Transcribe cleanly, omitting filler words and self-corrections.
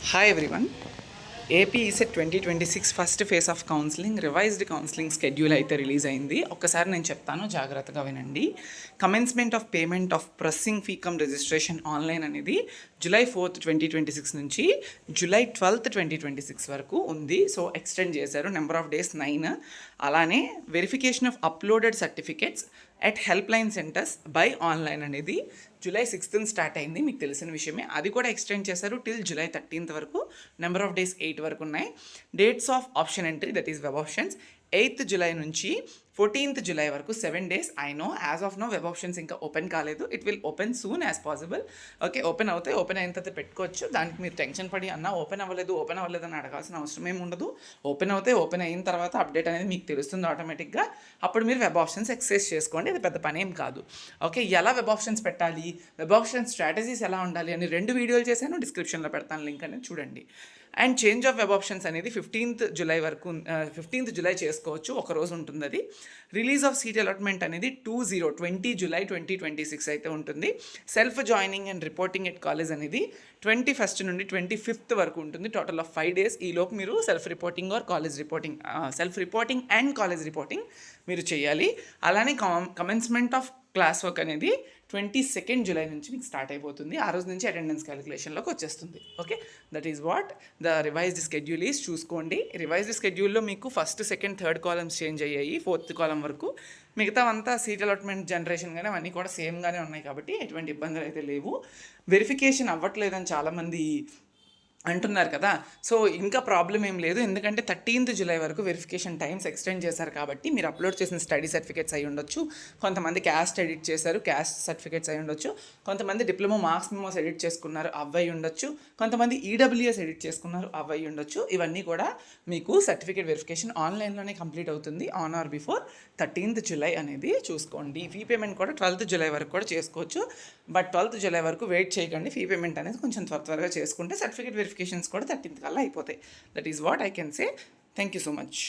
Hi everyone. AP ECET 2026 first phase of counselling revised counselling schedule అయితే release అయింది. ఒక్కసారి నేను చెప్తాను, జాగ్రత్తగా వినండి. Commencement of payment of processing fee come registration online అనేది July 4th 2026 నుంచి July 12th 2026 వరకు ఉంది. సో ఎక్స్టెండ్ చేశారు. Number of days 9. అలానే verification of uploaded certificates at help line centres buy online అనేది July 6th స్టార్ట్ అయింది, మీకు తెలిసిన విషయమే. అది కూడా ఎక్స్టెండ్ చేశారు టిల్ July 13th వరకు. నెంబర్ ఆఫ్ డేస్ 8 వరకు ఉన్నాయి. Dates of option entry, that is web options, 8th July నుంచి 14th July వరకు 7 days. I know as of now web options ఇంకా ఓపెన్ కాలేదు. It will open soon as possible. Okay, open అవుతాయి. Open అయిన తర్వాత పెట్టుకోవచ్చు. దానికి మీరు టెన్షన్ పడి ఓపెన్ అవ్వలేదు అని అడగాల్సిన అవసరం ఏమి ఉండదు. ఓపెన్ అవుతాయి. ఓపెన్ అయిన తర్వాత అప్డేట్ అనేది మీకు తెలుస్తుంది ఆటోమేటిక్గా. అప్పుడు మీరు వెబ్ ఆప్షన్స్ ఎక్సెస్ చేసుకోండి. అది పెద్ద పని ఏం కాదు. ఓకే, ఎలా వెబ్ ఆప్షన్స్ పెట్టాలి, వెబ్ ఆప్షన్స్ స్ట్రాటజీస్ ఎలా ఉండాలి అని 2 వీడియోలు చేశాను. డిస్క్రిప్షన్లో పెడతాను, లింక్ అనేది చూడండి. And change of web options అనేది 15th July వరకు 15th July చేసుకోవచ్చు. ఒక రోజు ఉంటుంది అది. రిలీజ్ ఆఫ్ సీట్ అలాట్మెంట్ అనేది 20 July 2026 అయితే ఉంటుంది. Self joining and reporting at college అనేది 21st నుండి 25th వరకు ఉంటుంది. Total of 5 days. ఈలోపు మీరు self reporting or college reporting, self reporting and college reporting మీరు చేయాలి. అలానే కమెన్స్మెంట్ ఆఫ్ క్లాస్ వర్క్ అనేది 22nd July నుంచి మీకు స్టార్ట్ అయిపోతుంది. ఆ రోజు నుంచి అటెండెన్స్ క్యాలిక్యులేషన్లోకి వచ్చేస్తుంది. Okay, that is what the revised schedule is. చూసుకోండి, రివైజ్డ్ స్కెడ్యూల్లో మీకు 1st, 2nd, 3rd columns change అయ్యాయి. 4th కాలం వరకు మిగతా అంతా సీట్ అలాట్మెంట్ జనరేషన్ కానీ అవన్నీ కూడా సేమ్గానే ఉన్నాయి కాబట్టి ఎటువంటి ఇబ్బందులు అయితే లేవు. వెరిఫికేషన్ అవ్వట్లేదని చాలామంది అంటున్నారు కదా. సో ఇంకా ప్రాబ్లం ఏం లేదు, ఎందుకంటే 13th July వరకు వెరిఫికేషన్ టైమ్స్ ఎక్స్టెండ్ చేశారు కాబట్టి మీరు అప్లోడ్ చేసిన స్టడీ సర్టిఫికేట్స్ అయి ఉండొచ్చు, కొంతమంది క్యాస్ట్ ఎడిట్ చేశారు, క్యాస్ట్ సర్టిఫికేట్స్ అయి ఉండొచ్చు, కొంతమంది డిప్లొమా మార్క్స్ మెమోస్ ఎడిట్ చేసుకున్నారు, అవ్వయి ఉండొచ్చు, కొంతమంది ఈడబ్ల్యూఎస్ ఎడిట్ చేసుకున్నారు, అవ్వయి ఉండొచ్చు. ఇవన్నీ కూడా మీకు సర్టిఫికేట్ వెరిఫికేషన్ ఆన్లైన్లోనే కంప్లీట్ అవుతుంది on are before 13th July అనేది చూసుకోండి. ఫీ పేమెంట్ కూడా 12th July వరకు కూడా చేసుకోవచ్చు. బట్ 12th July వరకు వెయిట్ చేయకండి. ఫీ పేమెంట్ అనేది కొంచెం త్వరగా చేసుకుంటే సర్టిఫికేట్ వెరిఫికేషన్స్ కూడా 13th కల్లా అయిపోతాయి. That is what I can say. Thank you so much.